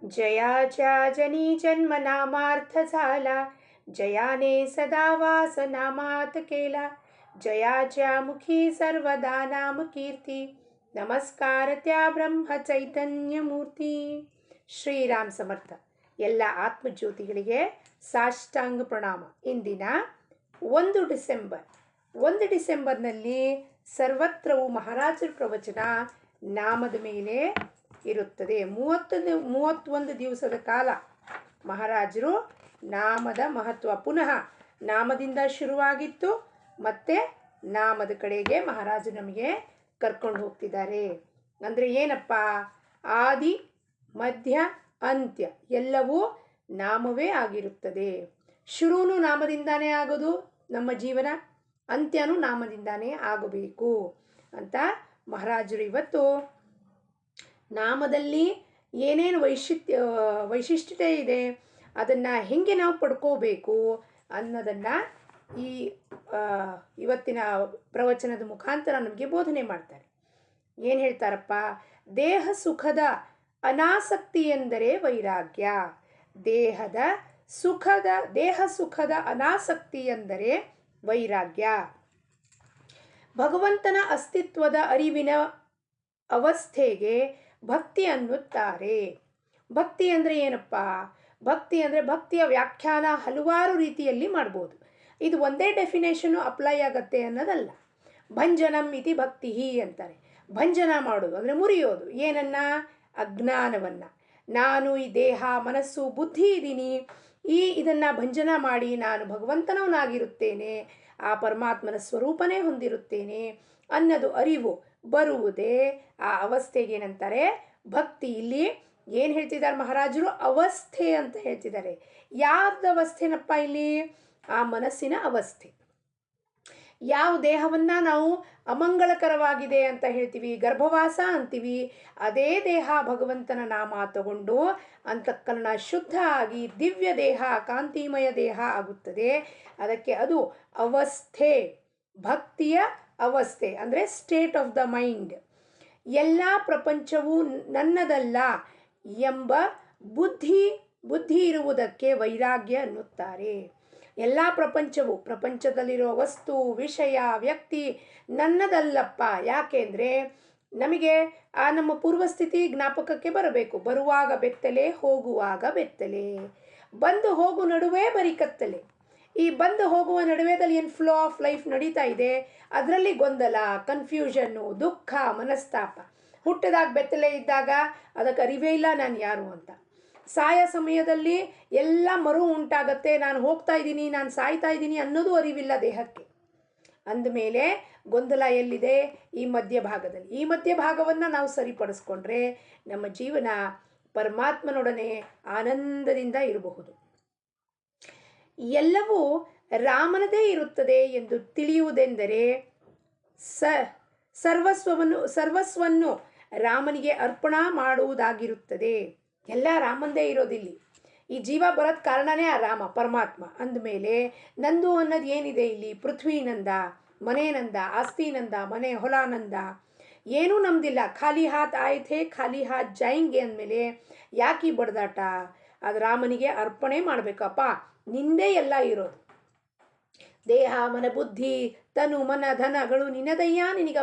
जयाच्या जनी जन्म नामार्थ झाला, जयाने सदा वास नामात केला. जयाच्या मुखी सर्वदा नाम कीर्ती, नमस्कार त्या ब्रह्म ಚೈತನ್ಯ ಮೂರ್ತಿ. ಶ್ರೀರಾಮ್ ಸಮರ್ಥ. ಎಲ್ಲ ಆತ್ಮಜ್ಯೋತಿಗಳಿಗೆ ಸಾಷ್ಟಾಂಗ ಪ್ರಣಾಮ. ಇಂದಿನ 1 ಡಿಸೆಂಬರ್ನಲ್ಲಿ ಸರ್ವತ್ರವೂ ಮಹಾರಾಜರ ಪ್ರವಚನ ನಾಮದ ಮೇಲೆ ಇರುತ್ತದೆ. 31 ದಿವಸದ ಕಾಲ ಮಹಾರಾಜರು ನಾಮದ ಮಹತ್ವ, ಪುನಃ ನಾಮದಿಂದ ಶುರುವಾಗಿತ್ತು ಮತ್ತೆ ನಾಮದ ಕಡೆಗೆ ಮಹಾರಾಜರು ನಮಗೆ ಕರ್ಕೊಂಡು ಹೋಗ್ತಿದ್ದಾರೆ. ಅಂದರೆ ಏನಪ್ಪ, ಆದಿ ಮಧ್ಯ ಅಂತ್ಯ ಎಲ್ಲವೂ ನಾಮವೇ ಆಗಿರುತ್ತದೆ. ಶುರುನು ನಾಮದಿಂದಾನೇ ಆಗೋದು ನಮ್ಮ ಜೀವನ, ಅಂತ್ಯನೂ ನಾಮದಿಂದಾನೇ ಆಗಬೇಕು ಅಂತ ಮಹಾರಾಜರು ಇವತ್ತು ನಾಮದಲ್ಲಿ ಏನೇನು ವೈಶಿಷ್ಟ್ಯತೆ ಇದೆ, ಅದನ್ನು ಹೆಂಗೆ ನಾವು ಪಡ್ಕೋಬೇಕು ಅನ್ನೋದನ್ನು ಈ ಇವತ್ತಿನ ಪ್ರವಚನದ ಮುಖಾಂತರ ನಮಗೆ ಬೋಧನೆ ಮಾಡ್ತಾರೆ. ಏನು ಹೇಳ್ತಾರಪ್ಪ, ದೇಹ ಸುಖದ ಅನಾಸಕ್ತಿ ಎಂದರೆ ವೈರಾಗ್ಯ. ದೇಹ ಸುಖದ ಅನಾಸಕ್ತಿ ಎಂದರೆ ವೈರಾಗ್ಯ. ಭಗವಂತನ ಅಸ್ತಿತ್ವದ ಅರಿವಿನ ಅವಸ್ಥೆಗೆ ಭಕ್ತಿ ಅನ್ನುತ್ತಾರೆ. ಭಕ್ತಿ ಅಂದರೆ ಏನಪ್ಪ? ಭಕ್ತಿ ಅಂದರೆ, ಭಕ್ತಿಯ ವ್ಯಾಖ್ಯಾನ ಹಲವಾರು ರೀತಿಯಲ್ಲಿ ಮಾಡ್ಬೋದು. ಇದು ಒಂದೇ ಡೆಫಿನೇಷನು ಅಪ್ಲೈ ಆಗತ್ತೆ ಅನ್ನೋದಲ್ಲ. ಭಂಜನಂ ಇತಿ ಭಕ್ತಿ ಅಂತಾರೆ. ಭಂಜನ ಮಾಡೋದು ಅಂದರೆ ಮುರಿಯೋದು. ಏನನ್ನ? ಅಜ್ಞಾನವನ್ನು. ನಾನು ಈ ದೇಹ ಮನಸ್ಸು ಬುದ್ಧಿ ಇದ್ದೀನಿ, ಇದನ್ನು ಭಂಜನ ಮಾಡಿ ನಾನು ಭಗವಂತನವನಾಗಿರುತ್ತೇನೆ, ಆ ಪರಮಾತ್ಮನ ಸ್ವರೂಪನೇ ಹೊಂದಿರುತ್ತೇನೆ ಅನ್ನೋದು ಅರಿವು ಬರುವುದೇ ಆ ಅವಸ್ಥೆಗೆ ಏನಂತಾರೆ? ಭಕ್ತಿ. ಇಲ್ಲಿ ಏನು ಹೇಳ್ತಿದ್ದಾರೆ ಮಹಾರಾಜರು? ಅವಸ್ಥೆ ಅಂತ ಹೇಳ್ತಿದ್ದಾರೆ. ಯಾವ್ದು ಅವಸ್ಥೆನಪ್ಪ ಇಲ್ಲಿ? ಆ ಮನಸ್ಸಿನ ಅವಸ್ಥೆ. ಯಾವ ದೇಹವನ್ನು ನಾವು ಅಮಂಗಳಕರವಾಗಿದೆ ಅಂತ ಹೇಳ್ತೀವಿ, ಗರ್ಭವಾಸ ಅಂತೀವಿ, ಅದೇ ದೇಹ ಭಗವಂತನ ನಾಮ ತಗೊಂಡು ಅಂತಃಕರಣ ಶುದ್ಧ ಆಗಿ ದಿವ್ಯ ದೇಹ, ಕಾಂತಿಮಯ ದೇಹ ಆಗುತ್ತದೆ. ಅದಕ್ಕೆ ಅದು ಅವಸ್ಥೆ, ಭಕ್ತಿಯ ಅವಸ್ಥೆ ಅಂದರೆ ಸ್ಟೇಟ್ ಆಫ್ ದ ಮೈಂಡ್. ಎಲ್ಲ ಪ್ರಪಂಚವೂ ನನ್ನದಲ್ಲ ಎಂಬ ಬುದ್ಧಿ ಇರುವುದಕ್ಕೆ ವೈರಾಗ್ಯ ಅನ್ನುತ್ತಾರೆ. ಎಲ್ಲ ಪ್ರಪಂಚದಲ್ಲಿರುವ ವಸ್ತು, ವಿಷಯ, ವ್ಯಕ್ತಿ ನನ್ನದಲ್ಲಪ್ಪ. ಯಾಕೆಂದರೆ ನಮಗೆ ಆ ನಮ್ಮ ಪೂರ್ವಸ್ಥಿತಿ ಜ್ಞಾಪಕಕ್ಕೆ ಬರಬೇಕು. ಬರುವಾಗ ಬೆತ್ತಲೆ, ಹೋಗುವಾಗ ಬೆತ್ತಲೆ, ಬಂದು ಹೋಗು ನಡುವೆ ಬರೀ ಕತ್ತಲೆ. ಈ ಬಂದು ಹೋಗುವ ನಡುವೆದಲ್ಲಿ ಏನು ಫ್ಲೋ ಆಫ್ ಲೈಫ್ ನಡೀತಾ ಇದೆ, ಅದರಲ್ಲಿ ಗೊಂದಲ, ಕನ್ಫ್ಯೂಷನ್ನು, ದುಃಖ, ಮನಸ್ತಾಪ. ಹುಟ್ಟಿದಾಗ ಬೆತ್ತಲೆ ಇದ್ದಾಗ ಅದಕ್ಕೆ ಅರಿವೇ ಇಲ್ಲ ನಾನು ಯಾರು ಅಂತ. ಸಾಯ ಸಮಯದಲ್ಲಿ ಎಲ್ಲ ಮರು ಉಂಟಾಗತ್ತೆ, ನಾನು ಹೋಗ್ತಾ ಇದ್ದೀನಿ, ನಾನು ಸಾಯ್ತಾ ಇದ್ದೀನಿ ಅನ್ನೋದು ಅರಿವಿಲ್ಲ ದೇಹಕ್ಕೆ. ಅಂದಮೇಲೆ ಗೊಂದಲ ಎಲ್ಲಿದೆ? ಈ ಮಧ್ಯಭಾಗದಲ್ಲಿ. ಈ ಮಧ್ಯಭಾಗವನ್ನು ನಾವು ಸರಿಪಡಿಸ್ಕೊಂಡ್ರೆ ನಮ್ಮ ಜೀವನ ಪರಮಾತ್ಮನೊಡನೆ ಆನಂದದಿಂದ ಇರಬಹುದು. ಎಲ್ಲವೂ ರಾಮನದೇ ಇರುತ್ತದೆ ಎಂದು ತಿಳಿಯುವುದೆಂದರೆ ಸರ್ವಸ್ವನ್ನು ರಾಮನಿಗೆ ಅರ್ಪಣಾ ಮಾಡುವುದಾಗಿರುತ್ತದೆ. ಎಲ್ಲ ರಾಮಂದೇ ಇರೋದಿಲ್ಲಿ. ಈ ಜೀವ ಬರೋದ್ ಕಾರಣನೇ ಆ ರಾಮ ಪರಮಾತ್ಮ. ಅಂದಮೇಲೆ ನಂದು ಅನ್ನೋದು ಏನಿದೆ ಇಲ್ಲಿ? ಪೃಥ್ವಿನಂದ, ಮನೇನಂದ, ಆಸ್ತಿನಂದ, ಮನೆ ಹೊಲಾನಂದ, ಏನೂ ನಮ್ದಿಲ್ಲ. ಖಾಲಿ ಹಾತ್ ಆಯ್ತೆ ಖಾಲಿ ಹಾತ್ ಜಾಯಿಂಗೆ ಅಂದಮೇಲೆ ಯಾಕೆ ಈ ಬಡ್ದಾಟ? ಅದು ರಾಮನಿಗೆ ಅರ್ಪಣೆ ಮಾಡಬೇಕಪ್ಪ, ನಿಂದೇ ಎಲ್ಲ ಇರೋದು. ದೇಹ ಮನ ಬುದ್ಧಿ ತನು ಮನ ಧನಗಳು ನಿನ್ನದಯ್ಯ, ನಿನಗೆ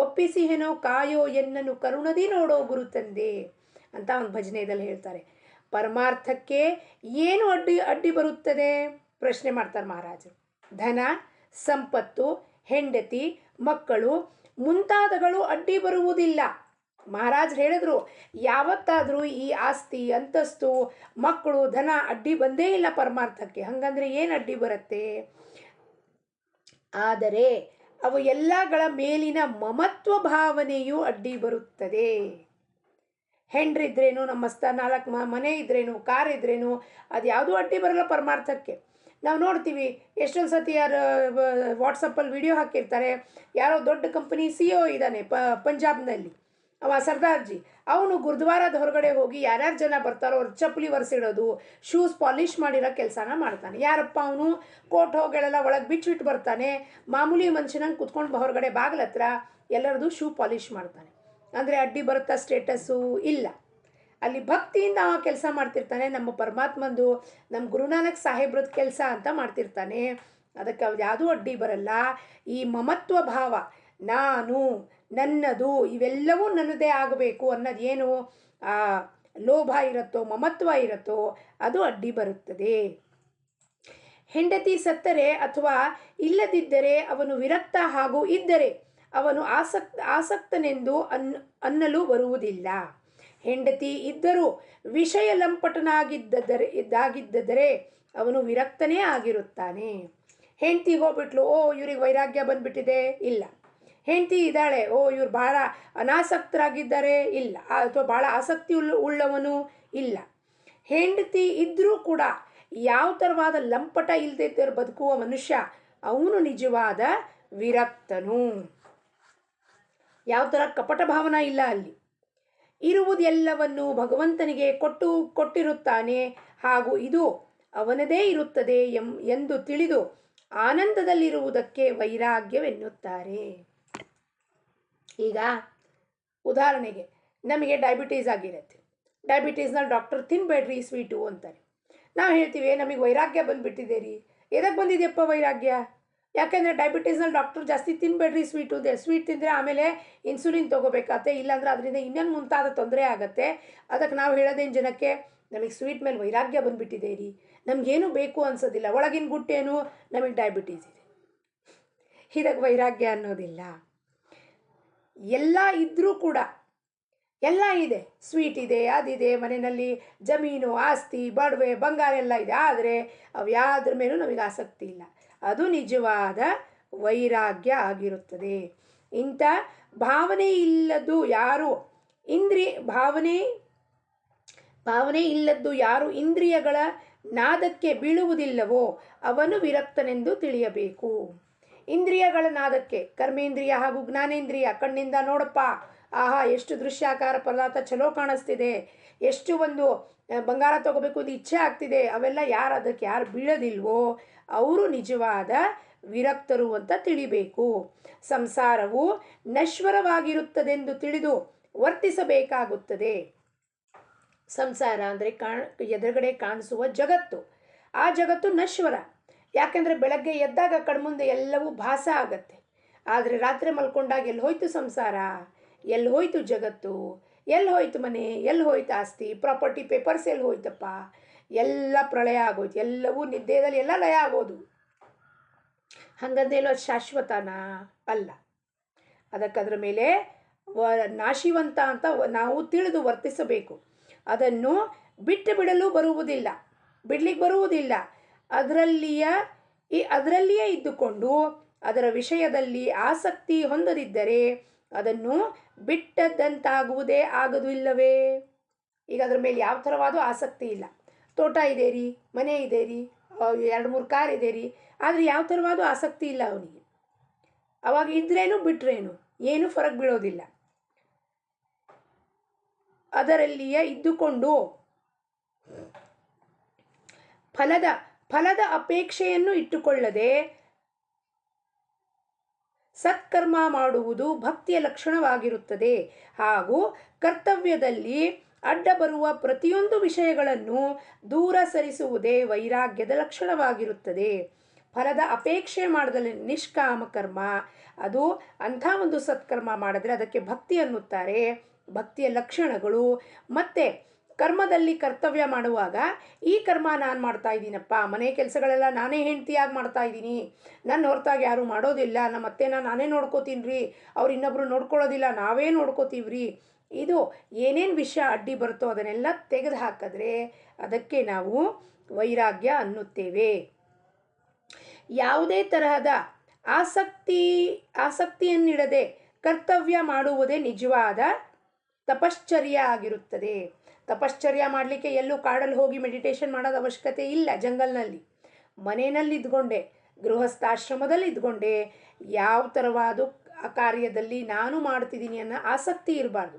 ಒಪ್ಪಿಸಿ ಏನೋ ಕಾಯೋ ಎನ್ನನು ಕರುಣದಿ ನೋಡೋ ಗುರು ತಂದೆ ಅಂತ ಒಂದು ಭಜನೆಯಲ್ಲಿ ಹೇಳ್ತಾರೆ. ಪರಮಾರ್ಥಕ್ಕೆ ಏನು ಅಡ್ಡಿ ಬರುತ್ತದೆ? ಪ್ರಶ್ನೆ ಮಾಡ್ತಾರೆ ಮಹಾರಾಜರು. ಧನ, ಸಂಪತ್ತು, ಹೆಂಡತಿ, ಮಕ್ಕಳು ಮುಂತಾದಗಳು ಅಡ್ಡಿ ಬರುವುದಿಲ್ಲ. ಮಹಾರಾಜರು ಹೇಳಿದ್ರು, ಯಾವತ್ತಾದರೂ ಈ ಆಸ್ತಿ, ಅಂತಸ್ತು, ಮಕ್ಕಳು, ಧನ ಅಡ್ಡಿ ಬಂದೇ ಇಲ್ಲ ಪರಮಾರ್ಥಕ್ಕೆ. ಹಂಗಂದ್ರೆ ಏನು ಅಡ್ಡಿ ಬರುತ್ತೆ? ಆದರೆ ಅವು ಎಲ್ಲಗಳ ಮೇಲಿನ ಮಮತ್ವ ಭಾವನೆಯು ಅಡ್ಡಿ ಬರುತ್ತದೆ. ಹೆಂಡ್ರಿದ್ರೇನು, ನಮ್ಮ 4 ಮನೆ ಇದ್ರೇನು, ಕಾರ್ ಇದ್ರೇನು, ಅದು ಯಾವುದೂ ಅಡ್ಡಿ ಬರಲ್ಲ ಪರಮಾರ್ಥಕ್ಕೆ. ನಾವು ನೋಡ್ತೀವಿ ಎಷ್ಟೊಂದು ಸತಿ ಯಾರು ವಾಟ್ಸಪ್ಪಲ್ಲಿ ವಿಡಿಯೋ ಹಾಕಿರ್ತಾರೆ, ಯಾರೋ ದೊಡ್ಡ ಕಂಪನಿ CEO ಇದ್ದಾನೆ ಪಂಜಾಬ್ನಲ್ಲಿ, ಅವ ಸರ್ದಾರ್ಜಿ. ಅವನು ಗುರುದ್ವಾರದ ಹೊರಗಡೆ ಹೋಗಿ ಯಾರ್ಯಾರು ಜನ ಬರ್ತಾರೋ ಅವ್ರ ಚಪ್ಪಲಿ ಒರೆಸಿಡೋದು, ಶೂಸ್ ಪಾಲಿಷ್ ಮಾಡಿರೋ ಕೆಲಸನ ಮಾಡ್ತಾನೆ. ಯಾರಪ್ಪ ಅವನು? ಕೋಟ್ ಹೋಗಳೆಲ್ಲ ಒಳಗೆ ಬಿಚ್ಚಿಟ್ಟು ಬರ್ತಾನೆ, ಮಾಮೂಲಿ ಮನುಷ್ಯನಂಗೆ ಕುತ್ಕೊಂಡು ಹೊರಗಡೆ ಬಾಗಿಲ ಹತ್ರ ಎಲ್ಲರದು ಶೂ ಪಾಲಿಷ್ ಮಾಡ್ತಾನೆ. ಅಂದರೆ ಅಡ್ಡಿ ಬರುತ್ತಾ ಸ್ಟೇಟಸ್ಸು? ಇಲ್ಲ. ಅಲ್ಲಿ ಭಕ್ತಿಯಿಂದ ಅವ ಕೆಲಸ ಮಾಡ್ತಿರ್ತಾನೆ. ನಮ್ಮ ಪರಮಾತ್ಮಂದು, ನಮ್ಮ ಗುರುನಾನಕ್ ಸಾಹೇಬ್ರದ್ದು ಕೆಲಸ ಅಂತ ಮಾಡ್ತಿರ್ತಾನೆ. ಅದಕ್ಕೆ ಅವ್ರು ಯಾವುದೂ ಅಡ್ಡಿ ಬರಲ್ಲ. ಈ ಮಮತ್ವ ಭಾವ, ನಾನು, ನನ್ನದು, ಇವೆಲ್ಲವೂ ನನ್ನದೇ ಆಗಬೇಕು ಅನ್ನೋದು ಏನು ಆ ಲೋಭ ಇರುತ್ತೋ, ಮಮತ್ವ ಇರುತ್ತೋ, ಅದು ಅಡ್ಡಿ ಬರುತ್ತದೆ. ಹೆಂಡತಿ ಸತ್ತರೆ ಅಥವಾ ಇಲ್ಲದಿದ್ದರೆ ಅವನು ವಿರಕ್ತ, ಹಾಗೂ ಇದ್ದರೆ ಅವನು ಆಸಕ್ತನೆಂದು ಅನ್ನಲು ಬರುವುದಿಲ್ಲ. ಹೆಂಡತಿ ಇದ್ದರೂ ವಿಷಯ ಲಂಪಟನಾಗಿದ್ದರೆ ಅವನು ವಿರಕ್ತನೇ ಆಗಿರುತ್ತಾನೆ. ಹೆಂಡತಿ ಹೋಗ್ಬಿಟ್ಲು, ಓ ಇವ್ರಿಗೆ ವೈರಾಗ್ಯ ಬಂದ್ಬಿಟ್ಟಿದೆ, ಇಲ್ಲ. ಹೆಂಡತಿ ಇದ್ದಾಳೆ, ಓ ಇವ್ರು ಭಾಳ ಅನಾಸಕ್ತರಾಗಿದ್ದಾರೆ, ಇಲ್ಲ. ಅಥವಾ ಭಾಳ ಆಸಕ್ತಿ ಉಳ್ಳವನು, ಇಲ್ಲ. ಹೆಂಡತಿ ಇದ್ದರೂ ಕೂಡ ಯಾವ ಥರವಾದ ಲಂಪಟ ಇಲ್ಲದೆ ಬದುಕುವ ಮನುಷ್ಯ, ಅವನು ನಿಜವಾದ ವಿರಕ್ತನು. ಯಾವ ಥರ ಕಪಟ ಭಾವನಾ ಇಲ್ಲ ಅಲ್ಲಿ. ಇರುವುದೆಲ್ಲವನ್ನು ಭಗವಂತನಿಗೆ ಕೊಟ್ಟಿರುತ್ತಾನೆ, ಹಾಗೂ ಇದು ಅವನದೇ ಇರುತ್ತದೆ ಎಂದು ತಿಳಿದು ಆನಂದದಲ್ಲಿರುವುದಕ್ಕೆ ವೈರಾಗ್ಯವೆನ್ನುತ್ತಾರೆ. ಈಗ ಉದಾಹರಣೆಗೆ ನಮಗೆ ಡಯಾಬಿಟೀಸ್ ಆಗಿರುತ್ತೆ. ಡಯಾಬಿಟೀಸ್ನಲ್ಲಿ ಡಾಕ್ಟರ್ ತಿನ್ನಬೇಡ್ರಿ ಸ್ವೀಟು ಅಂತಾರೆ. ನಾವು ಹೇಳ್ತೀವಿ ನಮಗೆ ವೈರಾಗ್ಯ ಬಂದುಬಿಟ್ಟಿದೆ ರೀ. ಎದಕ್ಕೆ ಬಂದಿದೆಯಪ್ಪ ವೈರಾಗ್ಯ? ಯಾಕೆಂದರೆ ಡಯಾಬಿಟೀಸ್ನಲ್ಲಿ ಡಾಕ್ಟರ್ ಜಾಸ್ತಿ ತಿನ್ನಬೇಡ್ರಿ ಸ್ವೀಟು ಇದೆ. ಸ್ವೀಟ್ ತಿಂದರೆ ಆಮೇಲೆ ಇನ್ಸುಲಿನ್ ತೊಗೋಬೇಕಾಗತ್ತೆ, ಇಲ್ಲಾಂದ್ರೆ ಅದರಿಂದ ಇನ್ನೊಂದು ಮುಂತಾದ ತೊಂದರೆ ಆಗುತ್ತೆ. ಅದಕ್ಕೆ ನಾವು ಹೇಳೋದೇನು ಜನಕ್ಕೆ, ನಮಗೆ ಸ್ವೀಟ್ ಮೇಲೆ ವೈರಾಗ್ಯ ಬಂದುಬಿಟ್ಟಿದೆ ರೀ, ನಮಗೇನು ಬೇಕು ಅನ್ಸೋದಿಲ್ಲ, ಒಳಗಿನ ಗುಟ್ಟೇನು ನಮಗೆ ಡಯಾಬಿಟೀಸ್ ಇದೆ, ಇದಕ್ಕೆ ವೈರಾಗ್ಯ ಅನ್ನೋದಿಲ್ಲ. ಎಲ್ಲ ಇದ್ದರೂ ಕೂಡ, ಎಲ್ಲ ಇದೆ, ಸ್ವೀಟ್ ಇದೆ, ಅದಿದೆ, ಮನೆಯಲ್ಲಿ ಜಮೀನು, ಆಸ್ತಿ, ಬಡವೆ, ಬಂಗಾರ ಎಲ್ಲ ಇದೆ, ಆದರೆ ಅವು ಯಾವುದ್ರ ಮೇಲೂ ನಮಗೆ ಆಸಕ್ತಿ ಇಲ್ಲ. ಅದು ನಿಜವಾದ ವೈರಾಗ್ಯ ಆಗಿರುತ್ತದೆ. ಇಂಥ ಭಾವನೆ ಇಲ್ಲದ್ದು ಯಾರು ಭಾವನೆ ಇಲ್ಲದ್ದು ಯಾರು ಇಂದ್ರಿಯಗಳ ನಾದಕ್ಕೆ ಬೀಳುವುದಿಲ್ಲವೋ ಅವನು ವಿರಕ್ತನೆಂದು ತಿಳಿಯಬೇಕು. ಇಂದ್ರಿಯಗಳ ನಾದಕ್ಕೆ, ಕರ್ಮೇಂದ್ರಿಯ ಹಾಗೂ ಜ್ಞಾನೇಂದ್ರಿಯ, ಕಣ್ಣಿಂದ ನೋಡಪ್ಪ, ಆಹಾ ಎಷ್ಟು ದೃಶ್ಯಾಕಾರ ಪದಾರ್ಥ ಚಲೋ ಕಾಣಿಸ್ತಿದೆ, ಎಷ್ಟು ಒಂದು ಬಂಗಾರ ತಗೋಬೇಕು ಅಂತ ಇಚ್ಛೆ ಆಗ್ತಿದೆ, ಅವೆಲ್ಲ ಅದಕ್ಕೆ ಯಾರು ಬೀಳೋದಿಲ್ವೋ ಅವರು ನಿಜವಾದ ವಿರಕ್ತರು ಅಂತ ತಿಳಿಬೇಕು. ಸಂಸಾರವು ನಶ್ವರವಾಗಿರುತ್ತದೆಂದು ತಿಳಿದು ವರ್ತಿಸಬೇಕಾಗುತ್ತದೆ. ಸಂಸಾರ ಅಂದರೆ ಎದುರುಗಡೆ ಕಾಣಿಸುವ ಜಗತ್ತು. ಆ ಜಗತ್ತು ನಶ್ವರ. ಯಾಕೆಂದರೆ ಬೆಳಗ್ಗೆ ಎದ್ದಾಗ ಕಣ್ಮುಂದೆ ಎಲ್ಲವೂ ಭಾಸ ಆಗತ್ತೆ, ಆದರೆ ರಾತ್ರಿ ಮಲ್ಕೊಂಡಾಗ ಎಲ್ಲಿ ಹೋಯ್ತು ಸಂಸಾರ, ಎಲ್ಲಿ ಹೋಯ್ತು ಜಗತ್ತು, ಎಲ್ಲಿ ಹೋಯ್ತು ಮನೆ, ಎಲ್ಲಿ ಹೋಯ್ತು ಆಸ್ತಿ, ಪ್ರಾಪರ್ಟಿ, ಪೇಪರ್ಸ್ ಎಲ್ಲಿ ಹೋಯ್ತಪ್ಪ, ಎಲ್ಲ ಪ್ರಳಯ ಆಗೋಯ್ತು. ಎಲ್ಲವೂ ನಿದ್ದೆಯಲ್ಲಿ ಎಲ್ಲ ಲಯ ಆಗೋದು. ಹಂಗಂದೇಲೋ ಅದು ಶಾಶ್ವತನಾ? ಅಲ್ಲ. ಅದಕ್ಕೆ ಅದರ ಮೇಲೆ ನಾಶಿವಂತ ಅಂತ ನಾವು ತಿಳಿದು ವರ್ತಿಸಬೇಕು. ಅದನ್ನು ಬಿಡಲು ಬಿಡ್ಲಿಕ್ಕೆ ಬರುವುದಿಲ್ಲ. ಅದರಲ್ಲಿಯೇ ಇದ್ದುಕೊಂಡು ಅದರ ವಿಷಯದಲ್ಲಿ ಆಸಕ್ತಿ ಹೊಂದದಿದ್ದರೆ ಅದನ್ನು ಬಿಟ್ಟದ್ದಂತಾಗುವುದೇ ಆಗೋದಿಲ್ಲವೇ? ಈಗ ಅದರ ಮೇಲೆ ಯಾವ ಥರವಾದ ಆಸಕ್ತಿ ಇಲ್ಲ. ತೋಟ ಇದೆ ರೀ, ಮನೆ ಇದೆ ರೀ, 2-3 ಕಾರ್ ಇದೆ ರೀ, ಆದರೆ ಯಾವ ಥರವಾದ ಆಸಕ್ತಿ ಇಲ್ಲ ಅವನಿಗೆ. ಅವಾಗ ಇದ್ರೇನು ಬಿಟ್ರೇನು ಏನು ಫರಕ್ ಬೀಳೋದಿಲ್ಲ. ಅದರಲ್ಲಿಯೇ ಇದ್ದುಕೊಂಡು ಫಲದ ಅಪೇಕ್ಷೆಯನ್ನು ಇಟ್ಟುಕೊಳ್ಳದೆ ಸತ್ಕರ್ಮ ಮಾಡುವುದು ಭಕ್ತಿಯ ಲಕ್ಷಣವಾಗಿರುತ್ತದೆ. ಹಾಗೂ ಕರ್ತವ್ಯದಲ್ಲಿ ಅಡ್ಡ ಬರುವ ಪ್ರತಿಯೊಂದು ವಿಷಯಗಳನ್ನು ದೂರ ಸರಿಸುವುದೇ ವೈರಾಗ್ಯದ ಲಕ್ಷಣವಾಗಿರುತ್ತದೆ. ಫಲದ ಅಪೇಕ್ಷೆ ಮಾಡದಲ್ಲಿ ನಿಷ್ಕಾಮ ಕರ್ಮ, ಅದು ಅಂಥ ಒಂದು ಸತ್ಕರ್ಮ ಮಾಡಿದ್ರೆ ಅದಕ್ಕೆ ಭಕ್ತಿ ಅನ್ನುತ್ತಾರೆ. ಭಕ್ತಿಯ ಲಕ್ಷಣಗಳು. ಮತ್ತು ಕರ್ಮದಲ್ಲಿ ಕರ್ತವ್ಯ ಮಾಡುವಾಗ ಈ ಕರ್ಮ ನಾನು ಮಾಡ್ತಾ ಇದ್ದೀನಪ್ಪ, ಮನೆ ಕೆಲಸಗಳೆಲ್ಲ ನಾನೇ ಹೆಂಡ್ತಿಯಾಗಿ ಮಾಡ್ತಾ ಇದ್ದೀನಿ, ನನ್ನ ಹೊರತಾಗಿ ಯಾರೂ ಮಾಡೋದಿಲ್ಲ, ನಮ್ಮ ಅತ್ತೆನ ನಾನೇ ನೋಡ್ಕೋತೀನಿ ರೀ, ಅವ್ರು ಇನ್ನೊಬ್ರು ನೋಡ್ಕೊಳ್ಳೋದಿಲ್ಲ, ನಾವೇ ನೋಡ್ಕೋತೀವಿ ರೀ, ಇದು ಏನೇನು ವಿಷಯ ಅಡ್ಡಿ ಬರುತ್ತೋ ಅದನ್ನೆಲ್ಲ ತೆಗೆದು ಹಾಕಿದ್ರೆ ಅದಕ್ಕೆ ನಾವು ವೈರಾಗ್ಯ ಅನ್ನುತ್ತೇವೆ. ಯಾವುದೇ ತರಹದ ಆಸಕ್ತಿಯನ್ನಿಡದೆ ಕರ್ತವ್ಯ ಮಾಡುವುದೇ ನಿಜವಾದ ತಪಶ್ಚರ್ಯ ಆಗಿರುತ್ತದೆ. ತಪಶ್ಚರ್ಯ ಮಾಡಲಿಕ್ಕೆ ಎಲ್ಲೂ ಕಾಡಲ್ಲಿ ಹೋಗಿ ಮೆಡಿಟೇಷನ್ ಮಾಡೋದು ಅವಶ್ಯಕತೆ ಇಲ್ಲ. ಜಂಗಲ್ನಲ್ಲಿ, ಮನೆಯಲ್ಲಿ ಇದ್ಕೊಂಡೆ, ಗೃಹಸ್ಥಾಶ್ರಮದಲ್ಲಿ ಇದ್ಕೊಂಡೆ ಯಾವ ಥರವಾದ ಕಾರ್ಯದಲ್ಲಿ ನಾನು ಮಾಡ್ತಿದ್ದೀನಿ ಅನ್ನೋ ಆಸಕ್ತಿ ಇರಬಾರ್ದು,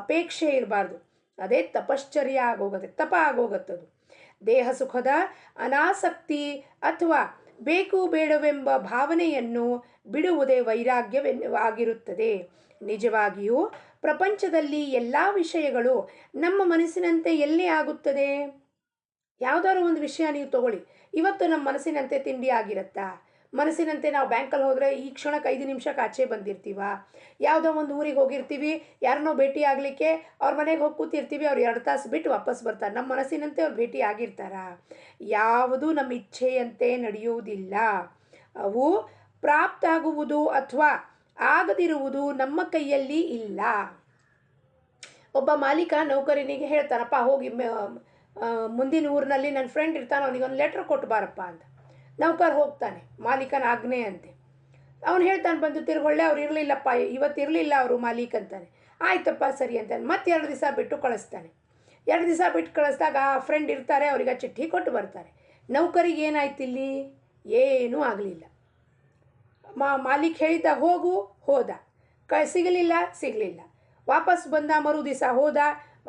ಅಪೇಕ್ಷೆ ಇರಬಾರ್ದು. ಅದೇ ತಪಶ್ಚರ್ಯ ಆಗೋಗುತ್ತೆ, ತಪ ಆಗೋಗತ್ತದು. ದೇಹ ಸುಖದ ಅನಾಸಕ್ತಿ ಅಥವಾ ಬೇಕು ಬೇಡವೆಂಬ ಭಾವನೆಯನ್ನು ಬಿಡುವುದೇ ವೈರಾಗ್ಯವಾಗಿರುತ್ತದೆ. ನಿಜವಾಗಿಯೂ ಪ್ರಪಂಚದಲ್ಲಿ ಎಲ್ಲ ವಿಷಯಗಳು ನಮ್ಮ ಮನಸ್ಸಿನಂತೆ ಎಲ್ಲಿ ಆಗುತ್ತದೆ? ಯಾವುದಾದ್ರು ಒಂದು ವಿಷಯ ನೀವು ತಗೊಳ್ಳಿ. ಇವತ್ತು ನಮ್ಮ ಮನಸ್ಸಿನಂತೆ ತಿಂಡಿ ಆಗಿರುತ್ತಾ? ಮನಸ್ಸಿನಂತೆ ನಾವು ಬ್ಯಾಂಕಲ್ಲಿ ಹೋದರೆ ಈ ಕ್ಷಣಕ್ಕೆ 5 ನಿಮಿಷಕ್ಕೆ ಆಚೆ ಬಂದಿರ್ತೀವ? ಯಾವುದೋ ಒಂದು ಊರಿಗೆ ಹೋಗಿರ್ತೀವಿ, ಯಾರನ್ನೋ ಭೇಟಿ ಆಗಲಿಕ್ಕೆ ಅವ್ರ ಮನೆಗೆ ಹೋಗಿ ಕೂತಿರ್ತೀವಿ, ಅವ್ರು 2 ತಾಸು ಬಿಟ್ಟು ವಾಪಸ್ ಬರ್ತಾರೆ. ನಮ್ಮ ಮನಸ್ಸಿನಂತೆ ಅವ್ರು ಭೇಟಿ ಆಗಿರ್ತಾರಾ? ಯಾವುದೂ ನಮ್ಮ ಇಚ್ಛೆಯಂತೆ ನಡೆಯುವುದಿಲ್ಲ. ಅವು ಪ್ರಾಪ್ತ ಆಗುವುದು ಅಥವಾ ಆಗದಿರುವುದು ನಮ್ಮ ಕೈಯಲ್ಲಿ ಇಲ್ಲ. ಒಬ್ಬ ಮಾಲೀಕ ನೌಕರನಿಗೆ ಹೇಳ್ತಾನಪ್ಪ, ಹೋಗಿ ಮುಂದಿನ ಊರಿನಲ್ಲಿ ನನ್ನ ಫ್ರೆಂಡ್ ಇರ್ತಾನೆ, ಅವನಿಗೊಂದು ಲೆಟ್ರ್ ಕೊಟ್ಟು ಬಾರಪ್ಪ ಅಂತ. ನೌಕರ ಹೋಗ್ತಾನೆ, ಮಾಲೀಕನ ಆಜ್ಞೆ ಅಂತೆ. ಅವನು ಹೇಳ್ತಾನೆ, ಬಂದು ತಿರುಗೊಳ್ಳೆ ಅವ್ರು ಇರಲಿಲ್ಲಪ್ಪ, ಇವತ್ತಿರಲಿಲ್ಲ ಅವರು ಮಾಲೀಕ ಅಂತಾನೆ. ಆಯ್ತಪ್ಪ ಸರಿ ಅಂತಾನೆ. ಮತ್ತೆ 2 ದಿವಸ ಬಿಟ್ಟು ಕಳಿಸ್ತಾನೆ. 2 ದಿವಸ ಬಿಟ್ಟು ಕಳಿಸ್ದಾಗ ಆ ಫ್ರೆಂಡ್ ಇರ್ತಾರೆ, ಅವ್ರಿಗೆ ಆ ಚಿಠ್ಠಿ ಕೊಟ್ಟು ಬರ್ತಾರೆ. ನೌಕರಿಗೆ ಏನಾಯ್ತು ಇಲ್ಲಿ? ಏನೂ ಆಗಲಿಲ್ಲ. ಮಾಲೀಕ ಹೇಳಿದ್ದ ಹೋಗು, ಹೋದ. ಸಿಗಲಿಲ್ಲ. ವಾಪಸ್ ಬಂದ, ಮರು ದಿವಸ ಹೋದ,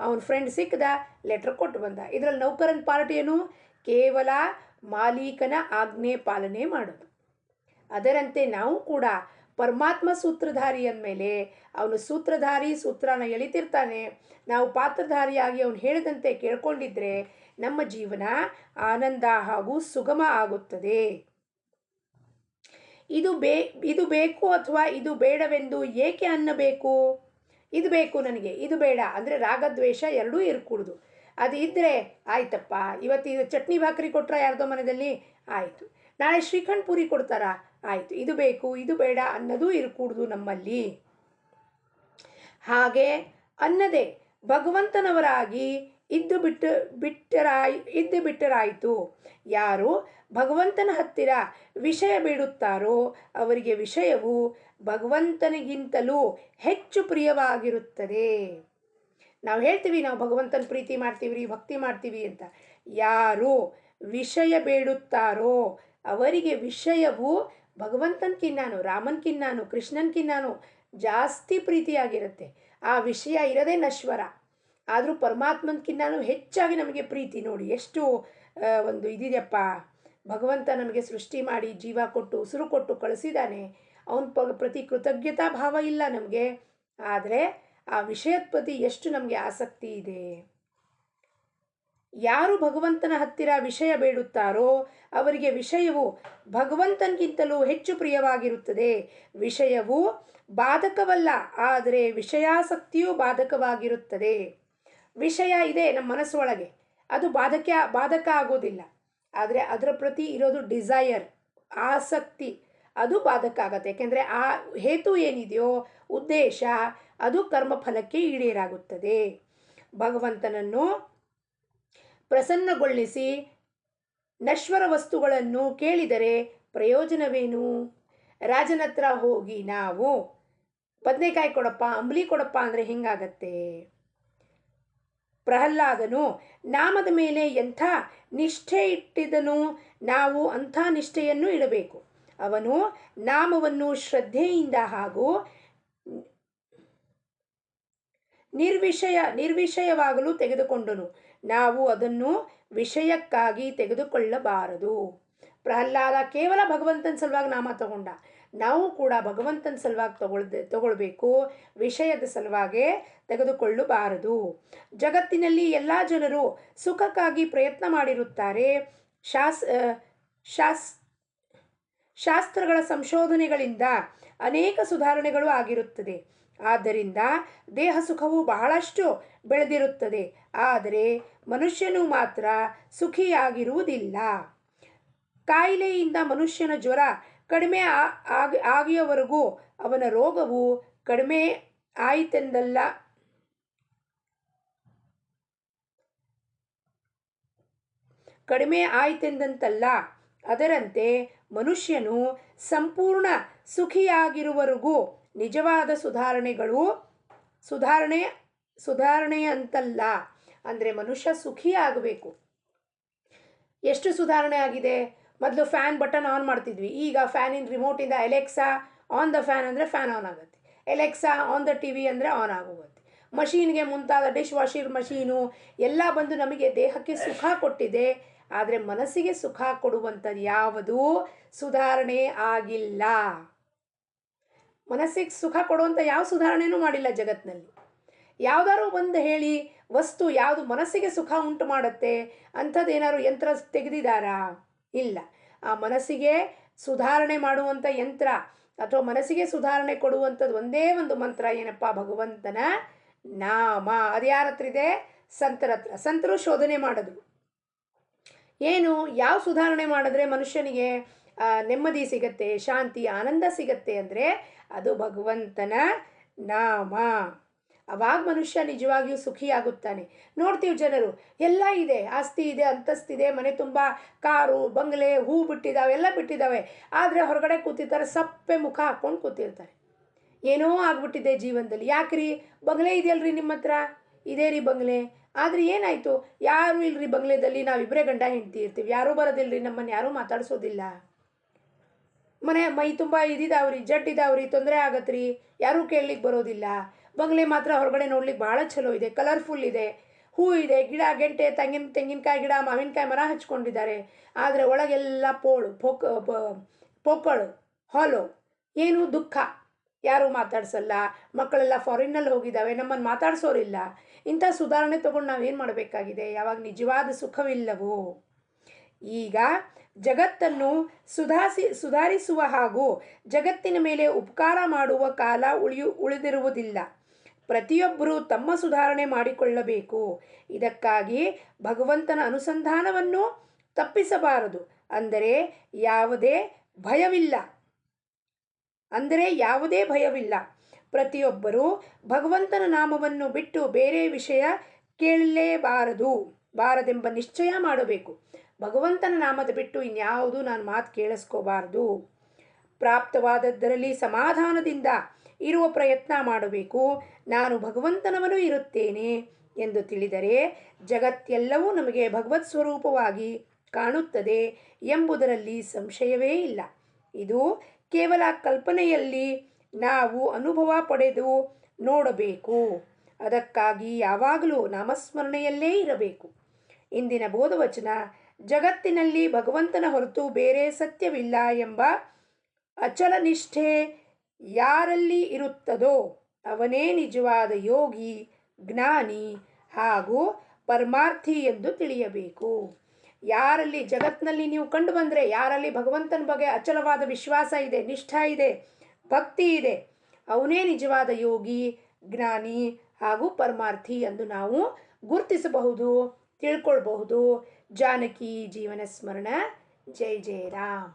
ಅವನ ಫ್ರೆಂಡ್ ಸಿಕ್ಕದ, ಲೆಟ್ರ್ ಕೊಟ್ಟು ಬಂದ. ಇದರಲ್ಲಿ ನೌಕರನ ಪಾರ್ಟಿ ಏನು? ಕೇವಲ ಮಾಲೀಕನ ಆಜ್ಞೆ ಪಾಲನೆ ಮಾಡೋದು. ಅದರಂತೆ ನಾವು ಕೂಡ ಪರಮಾತ್ಮ ಸೂತ್ರಧಾರಿ ಅಂದಮೇಲೆ ಅವನು ಸೂತ್ರಧಾರಿ, ಸೂತ್ರನ ಎಳಿತಿರ್ತಾನೆ. ನಾವು ಪಾತ್ರಧಾರಿಯಾಗಿ ಅವನು ಹೇಳಿದಂತೆ ಕೇಳ್ಕೊಂಡಿದ್ರೆ ನಮ್ಮ ಜೀವನ ಆನಂದ ಹಾಗೂ ಸುಗಮ ಆಗುತ್ತದೆ. ಇದು ಬೇಕು ಅಥವಾ ಇದು ಬೇಡವೆಂದು ಏಕೆ ಅನ್ನಬೇಕು? ಇದು ಬೇಕು ನನಗೆ, ಇದು ಬೇಡ ಅಂದರೆ ರಾಗದ್ವೇಷ ಎರಡೂ ಇರಕೂಡ್ದು. ಅದು ಇದ್ದರೆ ಆಯ್ತಪ್ಪ, ಇವತ್ತು ಚಟ್ನಿ ಭಾಕರಿ ಕೊಟ್ಟರೆ ಯಾರ್ದೋ ಮನೆಯಲ್ಲಿ ಆಯಿತು, ನಾಳೆ ಶ್ರೀಖಂಡ್ ಪೂರಿ ಕೊಡ್ತಾರಾ ಆಯಿತು, ಇದು ಬೇಕು ಇದು ಬೇಡ ಅನ್ನೋದು ಇರಕೂಡ್ದು ನಮ್ಮಲ್ಲಿ. ಹಾಗೆ ಅನ್ನದೇ ಭಗವಂತನವರಾಗಿ ಇದ್ದು ಬಿಟ್ಟರಾಯಿತು. ಯಾರು ಭಗವಂತನ ಹತ್ತಿರ ವಿಷಯ ಬೇಡುತ್ತಾರೋ ಅವರಿಗೆ ವಿಷಯವು ಭಗವಂತನಿಗಿಂತಲೂ ಹೆಚ್ಚು ಪ್ರಿಯವಾಗಿರುತ್ತದೆ. ನಾವು ಹೇಳ್ತೀವಿ ನಾವು ಭಗವಂತನ ಪ್ರೀತಿ ಮಾಡ್ತೀವಿ, ಭಕ್ತಿ ಮಾಡ್ತೀವಿ ಅಂತ. ಯಾರು ವಿಷಯ ಬೇಡುತ್ತಾರೋ ಅವರಿಗೆ ವಿಷಯವು ಭಗವಂತನಕ್ಕಿನ್ನಾನು, ರಾಮನ್ಕಿನ್ನಾನು, ಕೃಷ್ಣನ್ಕಿನ್ನಾನು ಜಾಸ್ತಿ ಪ್ರೀತಿಯಾಗಿರುತ್ತೆ. ಆ ವಿಷಯ ಇರೋದೇ ನಶ್ವರ, ಆದರೂ ಪರಮಾತ್ಮನ್ಕಿನ್ನಾನು ಹೆಚ್ಚಾಗಿ ನಮಗೆ ಪ್ರೀತಿ. ನೋಡಿ ಎಷ್ಟು ಒಂದು ಇದಿದೆಯಪ್ಪ. ಭಗವಂತ ನಮಗೆ ಸೃಷ್ಟಿ ಮಾಡಿ ಜೀವ ಕೊಟ್ಟು ಉಸಿರು ಕೊಟ್ಟು ಕಳಿಸಿದ್ದಾನೆ. ಅವನ ಪ್ರತಿ ಕೃತಜ್ಞತಾ ಭಾವ ಇಲ್ಲ ನಮಗೆ, ಆದರೆ ಆ ವಿಷಯದ ಪ್ರತಿ ಎಷ್ಟು ನಮಗೆ ಆಸಕ್ತಿ ಇದೆ. ಯಾರು ಭಗವಂತನ ಹತ್ತಿರ ವಿಷಯ ಬೇಡುತ್ತಾರೋ ಅವರಿಗೆ ವಿಷಯವು ಭಗವಂತನಿಗಿಂತಲೂ ಹೆಚ್ಚು ಪ್ರಿಯವಾಗಿರುತ್ತದೆ. ವಿಷಯವು ಬಾಧಕವಲ್ಲ, ಆದರೆ ವಿಷಯಾಸಕ್ತಿಯು ಬಾಧಕವಾಗಿರುತ್ತದೆ. ವಿಷಯ ಇದೆ ನಮ್ಮ ಮನಸ್ಸೊಳಗೆ, ಅದು ಬಾಧಕ ಆಗೋದಿಲ್ಲ, ಆದರೆ ಅದರ ಪ್ರತಿ ಇರೋದು ಡಿಸೈರ್, ಆಸಕ್ತಿ, ಅದು ಬಾಧಕ ಆಗತ್ತೆ. ಯಾಕೆಂದರೆ ಆ ಹೇತು ಏನಿದೆಯೋ ಉದ್ದೇಶ ಅದು ಕರ್ಮಫಲಕ್ಕೆ ಈಡೇರಾಗುತ್ತದೆ. ಭಗವಂತನನ್ನು ಪ್ರಸನ್ನಗೊಳಿಸಿ ನಶ್ವರ ವಸ್ತುಗಳನ್ನು ಕೇಳಿದರೆ ಪ್ರಯೋಜನವೇನು? ರಾಜನ ಹತ್ರ ಹೋಗಿ ನಾವು ಬದನೆಕಾಯಿ ಕೊಡಪ್ಪ, ಅಂಬಲಿ ಕೊಡಪ್ಪ ಅಂದರೆ ಹೆಂಗಾಗತ್ತೆ? ಪ್ರಹ್ಲಾದನು ನಾಮದ ಮೇಲೆ ಎಂಥ ನಿಷ್ಠೆ ಇಟ್ಟಿದನು, ನಾವು ಅಂಥ ನಿಷ್ಠೆಯನ್ನು ಇಡಬೇಕು. ಅವನು ನಾಮವನ್ನು ಶ್ರದ್ಧೆಯಿಂದ ಹಾಗೂ ನಿರ್ವಿಷಯವಾಗಲು ತೆಗೆದುಕೊಂಡನು. ನಾವು ಅದನ್ನು ವಿಷಯಕ್ಕಾಗಿ ತೆಗೆದುಕೊಳ್ಳಬಾರದು. ಪ್ರಹ್ಲಾದ ಕೇವಲ ಭಗವಂತನ ಸಲುವಾಗಿ ನಾಮ ತಗೊಂಡ. ನಾವು ಕೂಡ ಭಗವಂತನ ಸಲುವಾಗಿ ತಗೊಳ್ಬೇಕು, ವಿಷಯದ ಸಲುವಾಗಿ ತೆಗೆದುಕೊಳ್ಳಬಾರದು. ಜಗತ್ತಿನಲ್ಲಿ ಎಲ್ಲ ಜನರು ಸುಖಕ್ಕಾಗಿ ಪ್ರಯತ್ನ ಮಾಡಿರುತ್ತಾರೆ. ಶಾಸ್ತ್ರಗಳ ಸಂಶೋಧನೆಗಳಿಂದ ಅನೇಕ ಸುಧಾರಣೆಗಳು ಆಗಿರುತ್ತದೆ. ಆದ್ದರಿಂದ ದೇಹ ಸುಖವು ಬಹಳಷ್ಟು ಬೆಳೆದಿರುತ್ತದೆ, ಆದರೆ ಮನುಷ್ಯನು ಮಾತ್ರ ಸುಖಿಯಾಗಿರುವುದಿಲ್ಲ. ಕಾಯಿಲೆಯಿಂದ ಮನುಷ್ಯನ ಜ್ವರ ಕಡಿಮೆ ಆಗಿಯವರೆಗೂ ಅವನ ರೋಗವು ಕಡಿಮೆ ಆಯಿತೆಂದಂತಲ್ಲ. ಅದರಂತೆ ಮನುಷ್ಯನು ಸಂಪೂರ್ಣ ಸುಖಿಯಾಗಿರುವವರೆಗೂ ನಿಜವಾದ ಸುಧಾರಣೆ ಅಂತಲ್ಲ. ಅಂದರೆ ಮನುಷ್ಯ ಸುಖಿಯಾಗಬೇಕು. ಎಷ್ಟು ಸುಧಾರಣೆ ಆಗಿದೆ? ಮೊದಲು ಫ್ಯಾನ್ ಬಟನ್ ಆನ್ ಮಾಡ್ತಿದ್ವಿ, ಈಗ ಫ್ಯಾನಿನ ರಿಮೋಟಿಂದ ಎಲೆಕ್ಸಾ ಆನ್ ದ ಫ್ಯಾನ್ ಅಂದರೆ ಫ್ಯಾನ್ ಆನ್ ಆಗುತ್ತೆ, ಎಲೆಕ್ಸಾ ಆನ್ ದ ಟಿ ವಿ ಅಂದರೆ ಆನ್ ಆಗೋಗುತ್ತೆ. ಮಷೀನ್ಗೆ ಮುಂತಾದ ಡಿಶ್ ವಾಷರ್ ಮಷೀನು ಎಲ್ಲ ಬಂದು ನಮಗೆ ದೇಹಕ್ಕೆ ಸುಖ ಕೊಟ್ಟಿದೆ, ಆದರೆ ಮನಸ್ಸಿಗೆ ಸುಖ ಕೊಡುವಂಥದ್ದು ಯಾವುದೂ ಸುಧಾರಣೆ ಆಗಿಲ್ಲ. ಮನಸ್ಸಿಗೆ ಸುಖ ಕೊಡುವಂಥ ಯಾವ ಸುಧಾರಣೆನೂ ಮಾಡಿಲ್ಲ ಜಗತ್ತಿನಲ್ಲಿ. ಯಾವ್ದಾದ್ರು ಒಂದು ಹೇಳಿ, ವಸ್ತು ಯಾವುದು ಮನಸ್ಸಿಗೆ ಸುಖ ಉಂಟು ಮಾಡುತ್ತೆ ಅಂಥದ್ದೇನಾದ್ರು ಯಂತ್ರ ತೆಗೆದಿದ್ದಾರಾ? ಇಲ್ಲ. ಆ ಮನಸ್ಸಿಗೆ ಸುಧಾರಣೆ ಮಾಡುವಂಥ ಯಂತ್ರ ಅಥವಾ ಮನಸ್ಸಿಗೆ ಸುಧಾರಣೆ ಕೊಡುವಂಥದ್ದು ಒಂದೇ ಒಂದು ಮಂತ್ರ ಏನಪ್ಪ? ಭಗವಂತನ ನಾಮ. ಅದು ಯಾರ ಹತ್ರ ಇದೆ? ಸಂತರ ಹತ್ರ. ಸಂತರು ಶೋಧನೆ ಮಾಡೋದು ಏನು, ಯಾವ ಸುಧಾರಣೆ ಮಾಡಿದ್ರೆ ಮನುಷ್ಯನಿಗೆ ನೆಮ್ಮದಿ ಸಿಗತ್ತೆ, ಶಾಂತಿ, ಆನಂದ ಸಿಗತ್ತೆ ಅಂದರೆ ಅದು ಭಗವಂತನ ನಾಮ. ಅವಾಗ ಮನುಷ್ಯ ನಿಜವಾಗಿಯೂ ಸುಖಿಯಾಗುತ್ತಾನೆ. ನೋಡ್ತೀವಿ ಜನರು ಎಲ್ಲ ಇದೆ, ಆಸ್ತಿ ಇದೆ, ಅಂತಸ್ತಿದೆ, ಮನೆ ತುಂಬ ಕಾರು, ಬಂಗಲೆ, ಹೂ ಬಿಟ್ಟಿದ್ದಾವೆ, ಎಲ್ಲ ಬಿಟ್ಟಿದ್ದಾವೆ, ಆದರೆ ಹೊರಗಡೆ ಕೂತಿರ್ತಾರೆ, ಸಪ್ಪೆ ಮುಖ ಹಾಕ್ಕೊಂಡು ಕೂತಿರ್ತಾರೆ. ಏನೋ ಆಗ್ಬಿಟ್ಟಿದೆ ಜೀವನದಲ್ಲಿ. ಯಾಕ್ರಿ? ಬಂಗಲೆ ಇದೆಯಲ್ರಿ ನಿಮ್ಮ ಹತ್ರ? ಇದೇ ರೀ ಬಂಗಲೆ. ಆದರೆ ಏನಾಯಿತು? ಯಾರೂ ಇಲ್ರಿ ಬಂಗ್ಲೆದಲ್ಲಿ, ನಾವಿಬ್ಬರೇ ಗಂಡ ಹೆಂಡ್ತಿ ಇರ್ತೀವಿ, ಯಾರೂ ಬರೋದಿಲ್ರಿ, ನಮ್ಮನ್ನು ಯಾರೂ ಮಾತಾಡಿಸೋದಿಲ್ಲ. ಮನೆ ಮೈ ತುಂಬ ಇದಿದಾವ್ರಿ, ಜಡ್ಡಿದಾವ್ರಿ, ತೊಂದರೆ ಆಗತ್ರಿ, ಯಾರೂ ಕೇಳಲಿಕ್ಕೆ ಬರೋದಿಲ್ಲ. ಬಂಗ್ಲೆ ಮಾತ್ರ ಹೊರಗಡೆ ನೋಡ್ಲಿಕ್ಕೆ ಭಾಳ ಚಲೋ ಇದೆ, ಕಲರ್ಫುಲ್ ಇದೆ, ಹೂ ಇದೆ, ಗಿಡ ಗೆಂಟೆ, ತೆಂಗಿನಕಾಯಿ ಗಿಡ, ಮಾವಿನಕಾಯಿ ಮರ ಹಚ್ಕೊಂಡಿದ್ದಾರೆ. ಆದರೆ ಒಳಗೆಲ್ಲ ಪೋಕಳು, ಹೊಲು, ಏನು ದುಃಖ, ಯಾರೂ ಮಾತಾಡ್ಸಲ್ಲ. ಮಕ್ಕಳೆಲ್ಲ ಫಾರಿನ್ನಲ್ಲಿ ಹೋಗಿದ್ದಾವೆ, ನಮ್ಮನ್ನು ಮಾತಾಡಿಸೋರಿಲ್ಲ. ಇಂಥ ಸುಧಾರಣೆ ತಗೊಂಡು ನಾವೇನು ಮಾಡಬೇಕಾಗಿದೆ? ಯಾವಾಗ ನಿಜವಾದ ಸುಖವಿಲ್ಲವೋ? ಈಗ ಜಗತ್ತನ್ನು ಸುಧಾರಿಸುವ ಹಾಗೂ ಜಗತ್ತಿನ ಮೇಲೆ ಉಪಕಾರ ಮಾಡುವ ಕಾಲ ಉಳಿದಿರುವುದಿಲ್ಲ. ಪ್ರತಿಯೊಬ್ಬರೂ ತಮ್ಮ ಸುಧಾರಣೆ ಮಾಡಿಕೊಳ್ಳಬೇಕು. ಇದಕ್ಕಾಗಿ ಭಗವಂತನ ಅನುಸಂಧಾನವನ್ನು ತಪ್ಪಿಸಬಾರದು. ಅಂದರೆ ಯಾವುದೇ ಭಯವಿಲ್ಲ. ಪ್ರತಿಯೊಬ್ಬರೂ ಭಗವಂತನ ನಾಮವನ್ನು ಬಿಟ್ಟು ಬೇರೆ ವಿಷಯ ಬಾರದೆಂಬ ನಿಶ್ಚಯ ಮಾಡಬೇಕು. ಭಗವಂತನ ನಾಮದ ಬಿಟ್ಟು ಇನ್ಯಾವುದು ನಾನು ಮಾತು ಕೇಳಿಸ್ಕೋಬಾರ್ದು. ಪ್ರಾಪ್ತವಾದದ್ದರಲ್ಲಿ ಸಮಾಧಾನದಿಂದ ಇರುವ ಪ್ರಯತ್ನ ಮಾಡಬೇಕು. ನಾನು ಭಗವಂತನವನು ಇರುತ್ತೇನೆ ಎಂದು ತಿಳಿದರೆ ಜಗತ್ತೆಲ್ಲವೂ ನಮಗೆ ಭಗವತ್ ಸ್ವರೂಪವಾಗಿ ಕಾಣುತ್ತದೆ ಎಂಬುದರಲ್ಲಿ ಸಂಶಯವೇ ಇಲ್ಲ. ಇದು ಕೇವಲ ಕಲ್ಪನೆಯಲ್ಲಿ ನಾವು ಅನುಭವ ಪಡೆದು ನೋಡಬೇಕು. ಅದಕ್ಕಾಗಿ ಯಾವಾಗಲೂ ನಾಮಸ್ಮರಣೆಯಲ್ಲೇ ಇರಬೇಕು. ಇಂದಿನ ಬೋಧವಚನ: ಜಗತ್ತಿನಲ್ಲಿ ಭಗವಂತನ ಹೊರತು ಬೇರೆ ಸತ್ಯವಿಲ್ಲ ಎಂಬ ಅಚಲ ನಿಷ್ಠೆ ಯಾರಲ್ಲಿ ಇರುತ್ತದೋ ಅವನೇ ನಿಜವಾದ ಯೋಗಿ, ಜ್ಞಾನಿ ಹಾಗೂ ಪರಮಾರ್ಥಿ ಎಂದು ತಿಳಿಯಬೇಕು. ಯಾರಲ್ಲಿ ಜಗತ್ತಿನಲ್ಲಿ ನೀವು ಕಂಡು ಬಂದರೆ, ಯಾರಲ್ಲಿ ಭಗವಂತನ ಬಗ್ಗೆ ಅಚಲವಾದ ವಿಶ್ವಾಸ ಇದೆ, ನಿಷ್ಠಾ ಇದೆ, ಭಕ್ತಿ ಇದೆ, ಅವನೇ ನಿಜವಾದ ಯೋಗಿ, ಜ್ಞಾನಿ ಹಾಗೂ ಪರಮಾರ್ಥಿ ಎಂದು ನಾವು ಗುರುತಿಸಬಹುದು, ತಿಳ್ಕೊಳ್ಬಹುದು. ಜಾನಕಿ ಜೀವನ ಸ್ಮರಣ. ಜೈ ಜೈ ರಾಮ್.